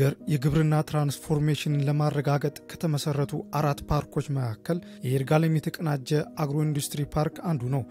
በሀገር የግብርና ትራንስፎርሜሽንን ለማረጋገጥ ከተመሰረቱ 4 ፓርኮች መካከል የይርጋለም የተቀናጀ አግሮ ኢንዱስትሪ ፓርክ አንዱ ነው።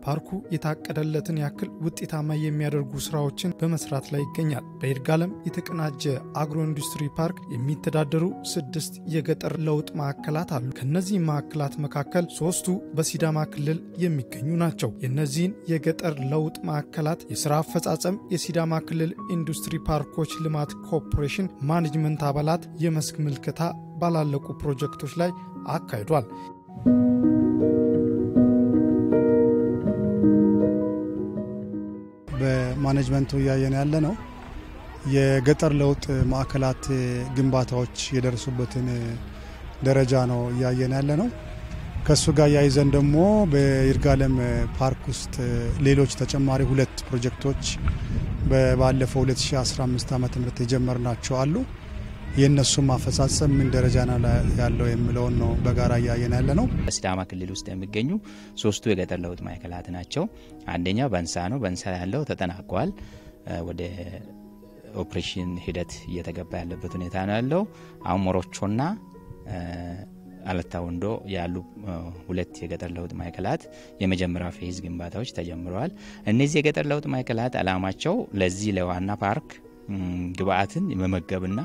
ፓርኩ የታቀደለትን ያክል ውጤታማ የሚያደርጉ ስራዎችን በመስራት ላይ ይገኛል። በይርጋለም የተቀናጀ አግሮ ኢንዱስትሪ ፓርክ የሚተዳደሩ 6 የገጠር ለውጥ ማዕከላት አሉ። ከነዚህ ማዕከላት መካከል 3ቱ በሲዳማ ክልል የሚገኙ ናቸው። የነዚህን የገጠር ለውጥ ማዕከላት የሥራ አፈጻጸም የሲዳማ ክልል ኢንዱስትሪ ፓርኮች ልማት ኮርፖሬሽን ማኔጅመንት አባላት የመስክ ምልከታ ባላለቁ ፕሮጀክቶች ላይ አካሂዷል። በማኔጅመንቱ ያየን ያለ ነው የገጠር ለውጥ ማዕከላት ግንባታዎች የደረሱበትን ደረጃ ነው ያየን ያለ ነው። ከሱ ጋር ያይዘን ደግሞ በይርጋለም ፓርክ ውስጥ ሌሎች ተጨማሪ 2 ፕሮጀክቶች ባለፈው 2015 ዓ.ም የጀመርናቸው አሉ። የነሱ ማፈጻጸም ምን ደረጃ ያለው የሚለውን ነው በጋራ ያየን ያለ ነው። በሲዳማ ክልል ውስጥ የሚገኙ 3ቱ የገጠር ለውጥ ማዕከላት ናቸው። አንደኛው በንሳ ነው። በንሳ ያለው ተጠናቋል። ወደ ኦፕሬሽን ሂደት እየተገባ ያለበት ሁኔታ ነው ያለው። አሁን ሞሮቾና አለታ ወንዶ ያሉ 2 የገጠር ለውጥ ማዕከላት የመጀመሪያው ፌዝ ግንባታዎች ተጀምረዋል። እነዚህ የገጠር ለውጥ ማዕከላት አላማቸው ለዚህ ለዋና ፓርክ ግብአትን የመመገብና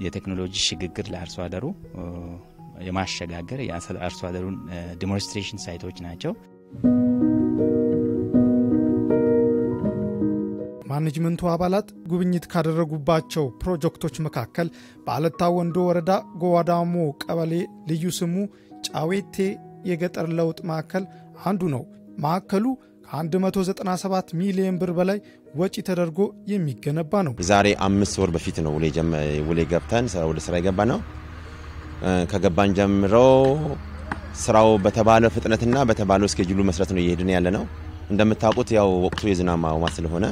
የቴክኖሎጂ ሽግግር ለአርሶ አደሩ የማሸጋገር የአርሶ አደሩን ዲሞንስትሬሽን ሳይቶች ናቸው። ማኔጅመንቱ አባላት ጉብኝት ካደረጉባቸው ፕሮጀክቶች መካከል በአለታ ወንዶ ወረዳ ጎዋዳሞ ቀበሌ ልዩ ስሙ ጫዌቴ የገጠር ለውጥ ማዕከል አንዱ ነው። ማዕከሉ 197 ሚሊዮን ብር በላይ ወጪ ተደርጎ የሚገነባ ነው። ዛሬ 5 ወር በፊት ነው ውሌ ገብተን ወደ ስራ የገባ ነው። ከገባን ጀምሮ ስራው በተባለው ፍጥነትና በተባለው ስኬጁሉ መሰረት ነው እየሄድን ያለ ነው። እንደምታውቁት ያው ወቅቱ የዝናብ ማውማ ስለሆነ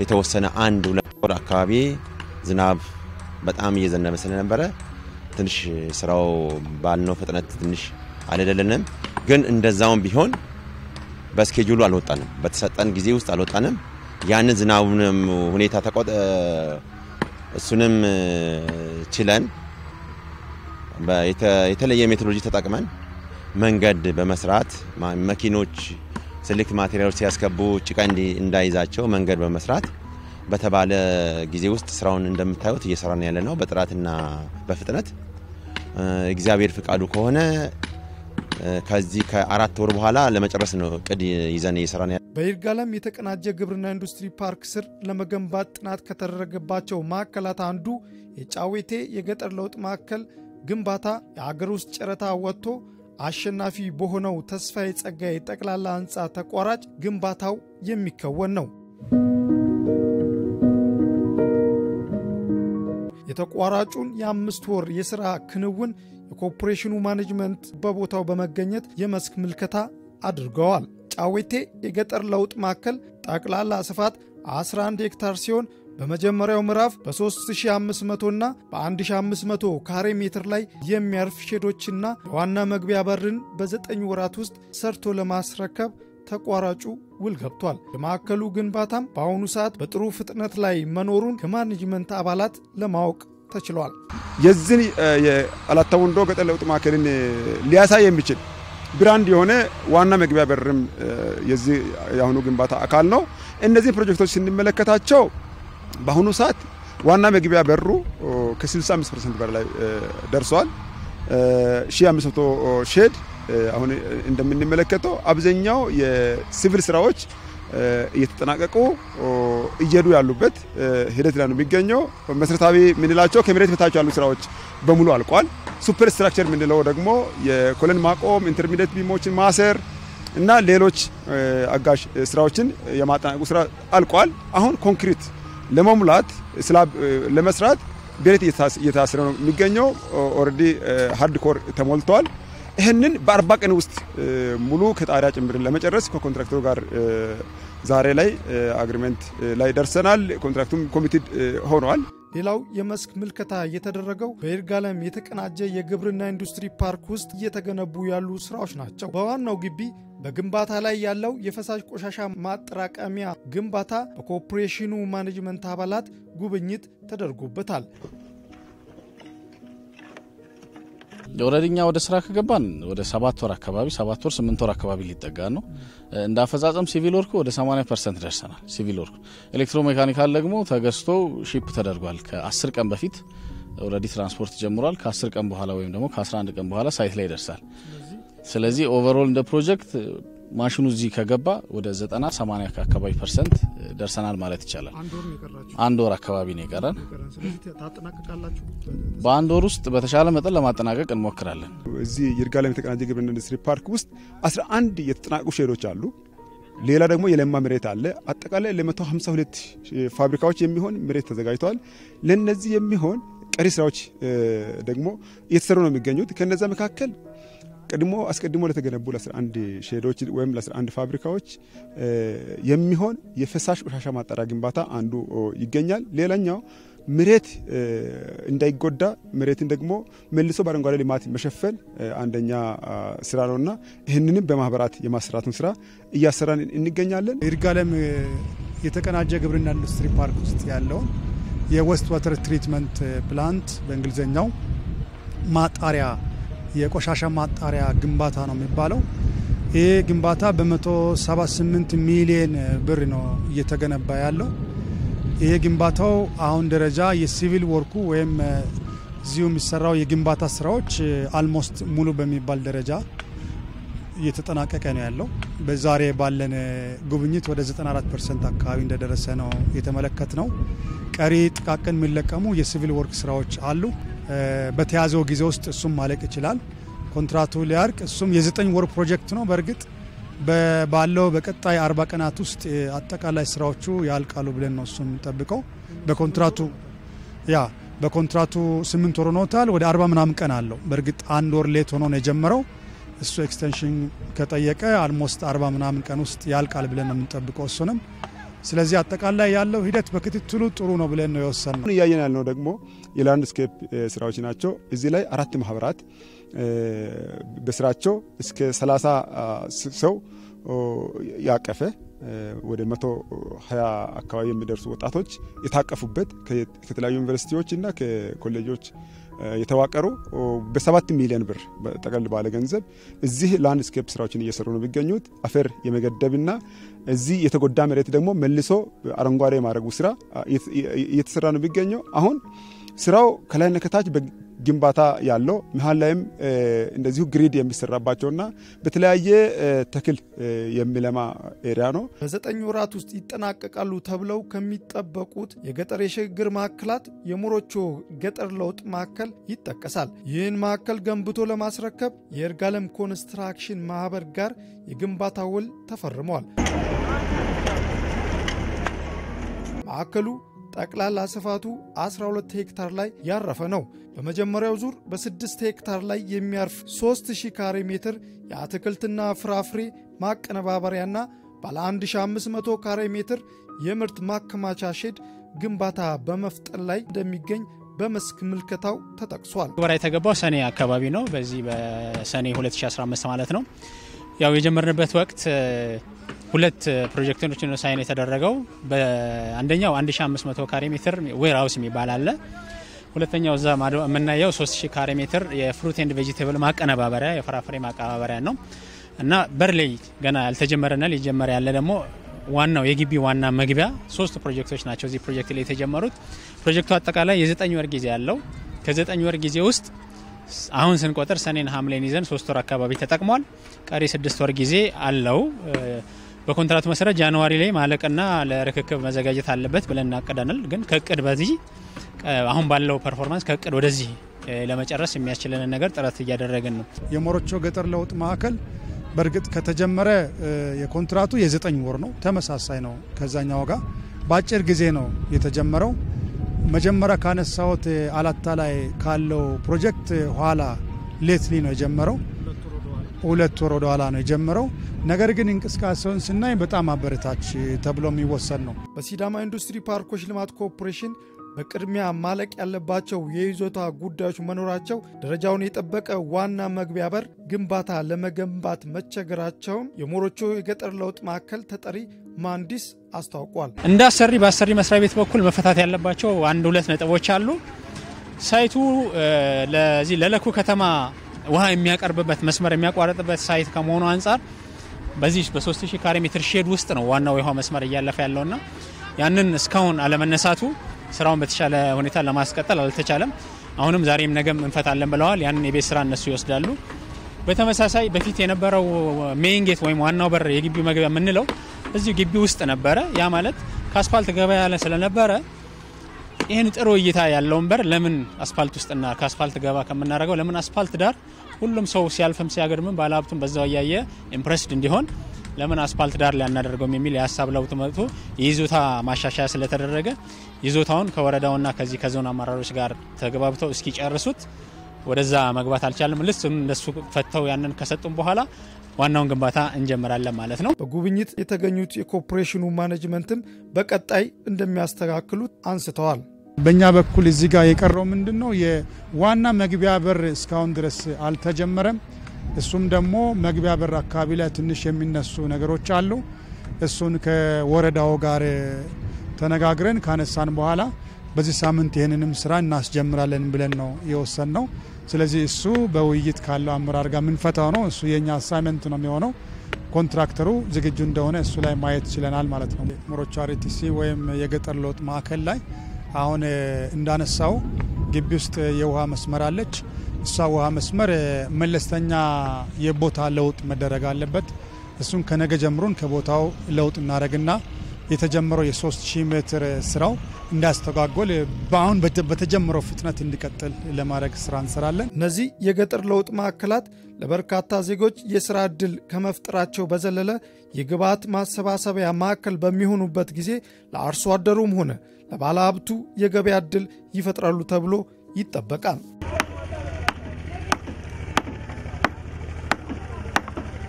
የተወሰነ 1-2 ወር አካባቢ ዝናብ በጣም እየዘነበ ስለነበረ ትንሽ ስራው ባልነው ፍጥነት ትንሽ አልደለንም። ግን እንደዛውም ቢሆን በስኬጁሉ አልወጣንም። በተሰጠን ጊዜ ውስጥ አልወጣንም። ያንን ዝናቡንም ሁኔታ እሱንም ችለን የተለየ ሜትሮሎጂ ተጠቅመን መንገድ በመስራት መኪኖች ሴሌክት ማቴሪያሎች ሲያስገቡ ጭቃ እንዳይዛቸው መንገድ በመስራት በተባለ ጊዜ ውስጥ ስራውን እንደምታዩት እየሰራን ያለ ነው በጥራትና በፍጥነት። እግዚአብሔር ፍቃዱ ከሆነ ከዚህ ከ4 ወር በኋላ ለመጨረስ ነው ቅድ ይዘን እየሰራን ያለ። በይርጋለም የተቀናጀ ግብርና ኢንዱስትሪ ፓርክ ስር ለመገንባት ጥናት ከተደረገባቸው ማዕከላት አንዱ የጫዌቴ የገጠር ለውጥ ማዕከል ግንባታ የአገር ውስጥ ጨረታ ወጥቶ አሸናፊ በሆነው ተስፋዬ ጸጋዬ ጠቅላላ ህንጻ ተቋራጭ ግንባታው የሚከወን ነው። የተቋራጩን የ5 ወር የሥራ ክንውን የኮርፖሬሽኑ ማኔጅመንት በቦታው በመገኘት የመስክ ምልከታ አድርገዋል። ጫዌቴ የገጠር ለውጥ ማዕከል ጠቅላላ ስፋት 11 ሄክታር ሲሆን በመጀመሪያው ምዕራፍ በ3500 እና በ1500 ካሬ ሜትር ላይ የሚያርፍ ሼዶችና የዋና መግቢያ በርን በ9 ወራት ውስጥ ሰርቶ ለማስረከብ ተቋራጩ ውል ገብቷል። የማዕከሉ ግንባታም በአሁኑ ሰዓት በጥሩ ፍጥነት ላይ መኖሩን ከማኔጅመንት አባላት ለማወቅ ተችሏል። የዚህ የአለታ ወንዶ ገጠር ለውጥ ማዕከልን ሊያሳይ የሚችል ብራንድ የሆነ ዋና መግቢያ በርም የዚህ ያሁኑ ግንባታ አካል ነው። እነዚህ ፕሮጀክቶች ስንመለከታቸው በአሁኑ ሰዓት ዋና መግቢያ በሩ ከ65% በላይ ደርሷል። 1500 ሼድ አሁን እንደምንመለከተው አብዛኛው የሲቪል ስራዎች እየተጠናቀቁ እየሄዱ ያሉበት ሂደት ላይ ነው የሚገኘው። መሰረታዊ ምንላቸው ከመሬት በታች ያሉ ስራዎች በሙሉ አልቋል። ሱፐር ስትራክቸር ምንለው ደግሞ የኮለን ማቆም፣ ኢንተርሚዲየት ቢሞችን ማሰር እና ሌሎች አጋሽ ስራዎችን የማጠናቀቁ ስራ አልቋል። አሁን ኮንክሪት ለመሙላት ስላብ ለመስራት ቤት እየታሰረ ነው የሚገኘው። ኦሬዲ ሃርድ ኮር ተሞልቷል። ይሄንን በ40 ቀን ውስጥ ሙሉ ከጣሪያ ጭምር ለመጨረስ ከኮንትራክተሩ ጋር ዛሬ ላይ አግሪመንት ላይ ደርሰናል። ኮንትራክቱም ኮሚትድ ሆኗል። ሌላው የመስክ ምልከታ የተደረገው በይርጋለም የተቀናጀ የግብርና ኢንዱስትሪ ፓርክ ውስጥ እየተገነቡ ያሉ ስራዎች ናቸው። በዋናው ግቢ በግንባታ ላይ ያለው የፈሳሽ ቆሻሻ ማጠራቀሚያ ግንባታ በኮርፖሬሽኑ ማኔጅመንት አባላት ጉብኝት ተደርጎበታል። ኦሬዲኛ ወደ ስራ ከገባን ወደ 7 ወር አካባቢ 7 ወር 8 ወር አካባቢ ሊጠጋ ነው። እንዳፈጻጸም ሲቪል ወርኩ ወደ 80% ደርሰናል። ሲቪል ወርኩ ኤሌክትሮሜካኒካል ደግሞ ተገዝቶ ሺፕ ተደርጓል። ከ10 ቀን በፊት ኦሬዲ ትራንስፖርት ጀምሯል። ከ10 ቀን በኋላ ወይም ደግሞ ከ11 ቀን በኋላ ሳይት ላይ ይደርሳል። ስለዚህ ኦቨርኦል እንደ ፕሮጀክት ማሽኑ እዚህ ከገባ ወደ 90-80 አካባቢ % ደርሰናል ማለት ይቻላል። አንድ ወር አካባቢ ነው የቀረን። በአንድ ወር ውስጥ በተሻለ መጠን ለማጠናቀቅ እንሞክራለን። እዚህ ይርጋለም የተቀናጀ ግብርና ኢንዱስትሪ ፓርክ ውስጥ 11 የተጠናቀቁ ሼዶች አሉ። ሌላ ደግሞ የለማ መሬት አለ። አጠቃላይ ለ152 ፋብሪካዎች የሚሆን መሬት ተዘጋጅቷል። ለነዚህ የሚሆን ቀሪ ስራዎች ደግሞ እየተሰሩ ነው የሚገኙት። ከነዛ መካከል አስቀድሞ ለተገነቡ ለ11 ሼዶች ወይም ለ11 ፋብሪካዎች የሚሆን የፈሳሽ ቆሻሻ ማጣሪያ ግንባታ አንዱ ይገኛል። ሌላኛው መሬት እንዳይጎዳ መሬትን ደግሞ መልሶ በአረንጓዴ ልማት መሸፈን አንደኛ ስራ ነውና ይህንንም በማህበራት የማሰራቱን ስራ እያሰራን እንገኛለን። ይርጋለም የተቀናጀ ግብርና ኢንዱስትሪ ፓርክ ውስጥ ያለው የዌስት ዋተር ትሪትመንት ፕላንት በእንግሊዘኛው ማጣሪያ የቆሻሻ ማጣሪያ ግንባታ ነው የሚባለው። ይህ ግንባታ በ178 ሚሊዮን ብር ነው እየተገነባ ያለው። ይህ ግንባታው አሁን ደረጃ የሲቪል ወርኩ ወይም እዚሁ የሚሰራው የግንባታ ስራዎች አልሞስት ሙሉ በሚባል ደረጃ እየተጠናቀቀ ነው ያለው። በዛሬ ባለን ጉብኝት ወደ 94% አካባቢ እንደደረሰ ነው የተመለከት ነው። ቀሪ ጥቃቅን የሚለቀሙ የሲቪል ወርክ ስራዎች አሉ። በተያዘው ጊዜ ውስጥ እሱም ማለቅ ይችላል። ኮንትራቱ ሊያርቅ እሱም የ9 ወር ፕሮጀክት ነው። በእርግጥ ባለው በቀጣይ 40 ቀናት ውስጥ አጠቃላይ ስራዎቹ ያልቃሉ ብለን ነው እሱም ጠብቀው። በኮንትራቱ 8 ወር ሆኖታል። ወደ 40 ምናምን ቀን አለው። በእርግጥ አንድ ወር ሌት ሆኖ ነው የጀመረው። እሱ ኤክስቴንሽን ከጠየቀ አልሞስት 40 ምናምን ቀን ውስጥ ያልቃል ብለን ነው የምንጠብቀው እሱንም። ስለዚህ አጠቃላይ ያለው ሂደት በክትትሉ ጥሩ ነው ብለን ነው የወሰንነው። እያየን ያልነው ደግሞ የላንድስኬፕ ስራዎች ናቸው። እዚህ ላይ 4 ማህበራት በስራቸው እስከ 30 ሰው ያቀፈ ወደ 120 አካባቢ የሚደርሱ ወጣቶች የታቀፉበት ከተለያዩ ዩኒቨርሲቲዎችና ከኮሌጆች የተዋቀሩ በ7 ሚሊዮን ብር ጠቅለል ባለ ገንዘብ እዚህ ላንድስኬፕ ስራዎችን እየሰሩ ነው የሚገኙት። አፈር የመገደብና እዚህ የተጎዳ መሬት ደግሞ መልሶ አረንጓዴ የማድረጉ ስራ እየተሰራ ነው የሚገኘው። አሁን ስራው ከላይና ከታች በግንባታ ያለው መሀል ላይም እንደዚሁ ግሪድ የሚሰራባቸውና በተለያየ ተክል የሚለማ ኤሪያ ነው። በ9 ወራት ውስጥ ይጠናቀቃሉ ተብለው ከሚጠበቁት የገጠር የሽግግር ማዕከላት የሞሮቾ ገጠር ለውጥ ማዕከል ይጠቀሳል። ይህን ማዕከል ገንብቶ ለማስረከብ የይርጋለም ኮንስትራክሽን ማህበር ጋር የግንባታ ውል ተፈርሟል። ማዕከሉ ጠቅላላ ስፋቱ 12 ሄክታር ላይ ያረፈ ነው። በመጀመሪያው ዙር በ6 ሄክታር ላይ የሚያርፍ 3000 ካሬ ሜትር የአትክልትና ፍራፍሬ ማቀነባበሪያና ባለ 1500 ካሬ ሜትር የምርት ማከማቻ ሼድ ግንባታ በመፍጠር ላይ እንደሚገኝ በመስክ ምልከታው ተጠቅሷል። ወራ የተገባው ሰኔ አካባቢ ነው። በዚህ በሰኔ 2015 ማለት ነው። ያው የጀመርንበት ወቅት ሁለት ፕሮጀክቶችን ነው ሳይን የተደረገው። በአንደኛው 1500 ካሬ ሜትር ዌር ሃውስ የሚባል አለ። ሁለተኛው እዛ ማዶ የምናየው 3000 ካሬ ሜትር የፍሩት ኤንድ ቬጂቴብል ማቀነባበሪያ የፍራፍሬ ማቀነባበሪያ ነው እና በርሌይ ገና ያልተጀመረና ሊጀመር ያለ ደግሞ ዋናው የግቢ ዋና መግቢያ 3 ፕሮጀክቶች ናቸው እዚህ ፕሮጀክት ላይ የተጀመሩት። ፕሮጀክቱ አጠቃላይ የ9 ወር ጊዜ ያለው ከ9 ወር ጊዜ ውስጥ አሁን ስንቆጥር ሰኔን ሐምሌን ይዘን 3 ወር አካባቢ ተጠቅሟል። ቀሪ 6 ወር ጊዜ አለው። በኮንትራቱ መሰረት ጃንዋሪ ላይ ማለቅና ለርክክብ መዘጋጀት አለበት ብለን እናቀዳናል። ግን ከቅድ በዚህ አሁን ባለው ፐርፎርማንስ ከቅድ ወደዚህ ለመጨረስ የሚያስችለን ነገር ጥረት እያደረግን ነው። የሞሮቾ ገጠር ለውጥ ማዕከል በእርግጥ ከተጀመረ የኮንትራቱ የ9 ወር ነው። ተመሳሳይ ነው ከዛኛው ጋር በአጭር ጊዜ ነው የተጀመረው። መጀመሪያ ካነሳሁት አላታ ላይ ካለው ፕሮጀክት ኋላ ሌትሊ ነው የጀመረው። 2 ወር ወደ ኋላ ነው የጀመረው። ነገር ግን እንቅስቃሴውን ስናይ በጣም አበረታች ተብሎ የሚወሰድ ነው። በሲዳማ ኢንዱስትሪ ፓርኮች ልማት ኮርፖሬሽን በቅድሚያ ማለቅ ያለባቸው የይዞታ ጉዳዮች መኖራቸው ደረጃውን የጠበቀ ዋና መግቢያ በር ግንባታ ለመገንባት መቸገራቸውን የሞሮቾ የገጠር ለውጥ ማዕከል ተጠሪ መሐንዲስ አስታውቋል። እንዳሰሪ በአሰሪ መስሪያ ቤት በኩል መፈታት ያለባቸው አንድ ሁለት ነጥቦች አሉ። ሳይቱ ለዚህ ለለኩ ከተማ ውሃ የሚያቀርብበት መስመር የሚያቋርጥበት ሳይት ከመሆኑ አንፃር በዚህ በ3000 ካሬ ሜትር ሼድ ውስጥ ነው ዋናው የውሃ መስመር እያለፈ ያለውና ያንን እስካሁን አለመነሳቱ ስራውን በተሻለ ሁኔታ ለማስቀጠል አልተቻለም። አሁንም ዛሬም ነገም እንፈታለን ብለዋል። ያንን የቤት ስራ እነሱ ይወስዳሉ። በተመሳሳይ በፊት የነበረው ሜይን ጌት ወይም ዋናው በር የግቢው መግቢያ የምንለው እዚህ ግቢ ውስጥ ነበረ። ያ ማለት ከአስፋልት ገበያ ያለ ስለነበረ ይሄን ጥሩ እይታ ያለውን በር ለምን አስፋልት ውስጥና ከአስፋልት ገባ ከመናረጋው ለምን አስፋልት ዳር ሁሉም ሰው ሲያልፍም ሲያገድምም ባለሀብቱም በዛው ያየ ኢምፕሬስድ እንዲሆን ለምን አስፋልት ዳር ላይ ያናደርገው የሚል የሐሳብ ለውጥ መጥቶ የይዞታ ማሻሻያ ስለተደረገ ይዞታውን ከወረዳውና ከዚህ ከዞን አመራሮች ጋር ተገባብተው እስኪጨርሱት ወደዛ መግባት አልቻለም። እንደሱ ፈተው ያንን ከሰጡም በኋላ ዋናውን ግንባታ እንጀምራለን ማለት ነው። በጉብኝት የተገኙት የኮርፖሬሽኑ ማኔጅመንትም በቀጣይ እንደሚያስተካክሉት አንስተዋል። በእኛ በኩል እዚህ ጋር የቀረው ምንድነው የዋና መግቢያ በር እስካሁን ድረስ አልተጀመረም። እሱም ደግሞ መግቢያ በር አካባቢ ላይ ትንሽ የሚነሱ ነገሮች አሉ። እሱን ከወረዳው ጋር ተነጋግረን ካነሳን በኋላ በዚህ ሳምንት ይሄንንም ስራ እናስጀምራለን ብለን ነው የወሰንነው። ስለዚህ እሱ በውይይት ካለው አመራር ጋር ምንፈታው ነው። እሱ የኛ አሳይመንት ነው የሚሆነው። ኮንትራክተሩ ዝግጁ እንደሆነ እሱ ላይ ማየት ይችላል ማለት ነው። ሞሮቾ አርቲሲ ወይም የገጠር ለውጥ ማዕከል ላይ አሁን እንዳነሳው ግቢ ውስጥ የውሃ መስመር አለች። እሷ ውሃ መስመር መለስተኛ የቦታ ለውጥ መደረግ አለበት። እሱን ከነገ ጀምሮን ከቦታው ለውጥ እናደርግና የተጀመረው የ3000 ሜትር ስራው እንዳስተጓጎል በአሁን በተጀመረው ፍጥነት እንዲቀጥል ለማድረግ ስራ እንሰራለን። እነዚህ የገጠር ለውጥ ማዕከላት ለበርካታ ዜጎች የስራ ዕድል ከመፍጠራቸው በዘለለ የግብዓት ማሰባሰቢያ ማዕከል በሚሆኑበት ጊዜ ለአርሶ አደሩም ሆነ ለባለሀብቱ የገበያ ዕድል ይፈጥራሉ ተብሎ ይጠበቃል።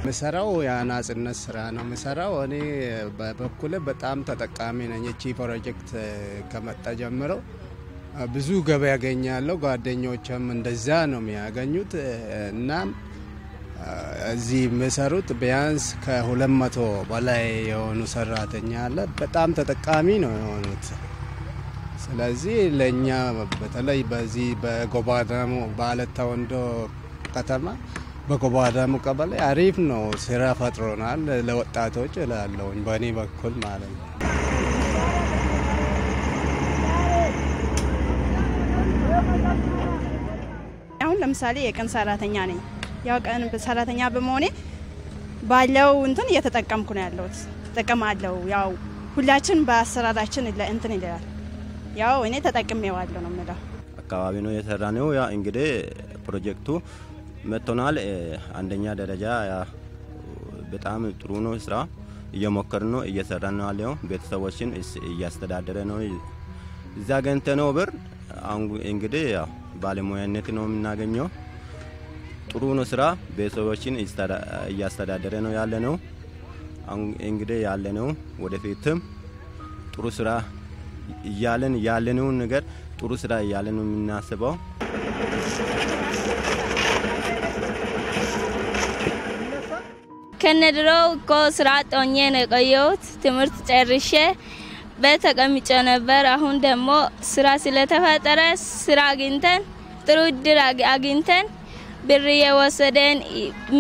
መሰራው የአናጽነት ስራ ነው መሰራው። እኔ በበኩሌ በጣም ተጠቃሚ ነኝ። እቺ ፕሮጀክት ከመጣ ጀምሮ ብዙ ገበያ ያገኛለሁ። ጓደኞችም እንደዛ ነው የሚያገኙት እና እዚህ መሰሩት ቢያንስ ከ200 በላይ የሆኑ ሰራተኛ አለ። በጣም ተጠቃሚ ነው የሆኑት። ስለዚህ ለኛ በተለይ በዚህ በጎባዳሙ ባለታ ወንዶ ከተማ በጎባዳሙ ቀበሌ አሪፍ ነው ስራ ፈጥሮናል ለወጣቶች እላለሁ በእኔ በኩል ማለት ነው። አሁን ለምሳሌ የቀን ሰራተኛ ነኝ። ያው ቀን ሰራተኛ በመሆኔ ባለው እንትን እየተጠቀምኩ ነው ያለሁት። ተጠቀማለሁ። ያው ሁላችን በአሰራራችን እንትን ይላል። ያው እኔ ተጠቅሜዋለሁ ነው የምለው። አካባቢ ነው የሰራነው። ያ እንግዲህ ፕሮጀክቱ መጥቶናል። አንደኛ ደረጃ በጣም ጥሩ ነው። ስራ እየሞከርን ነው እየሰራን ነው ያለው። ቤተሰቦችን እያስተዳደረ ነው። እዛ ገንተነው ብር እንግዲህ ያው ባለሙያነት ነው የምናገኘው። ጥሩ ነው ስራ ቤተሰቦችን እያስተዳደረ ነው ያለነው። እንግዲህ ያለነው ወደፊትም ጥሩ ስራ ያለነው ነገር ጥሩ ስራ ያለነው የምናስበው። ከነድሮው ስራ ጦኜ ነው የቆየሁት። ትምህርት ጨርሼ በተቀምጬ ነበር። አሁን ደግሞ ስራ ስለተፈጠረ ስራ አግኝተን ጥሩ እድል አግኝተን ብር የወሰደን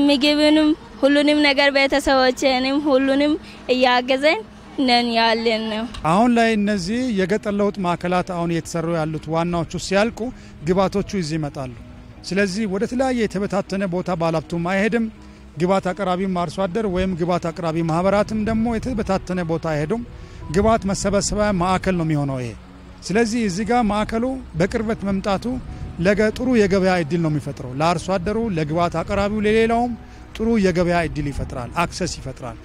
ምግብንም ሁሉንም ነገር ቤተሰቦቼንም ሁሉንም እያገዘን ነን ያለን ነው። አሁን ላይ እነዚህ የገጠር ለውጥ ማዕከላት አሁን እየተሰሩ ያሉት ዋናዎቹ ሲያልቁ ግብዓቶቹ እዚህ ይመጣሉ። ስለዚህ ወደ ተለያየ የተበታተነ ቦታ ባለሀብቱም አይሄድም። ግብዓት አቅራቢም አርሶ አደር ወይም ግብዓት አቅራቢ ማህበራትም ደግሞ የተበታተነ ቦታ አይሄዱም። ግብዓት መሰብሰቢያ ማዕከል ነው የሚሆነው ይሄ። ስለዚህ እዚህ ጋር ማዕከሉ በቅርበት መምጣቱ ለጥሩ የገበያ እድል ነው የሚፈጥረው። ለአርሶ አደሩ፣ ለግብዓት አቅራቢው፣ ለሌላውም ጥሩ የገበያ እድል ይፈጥራል፣ አክሰስ ይፈጥራል።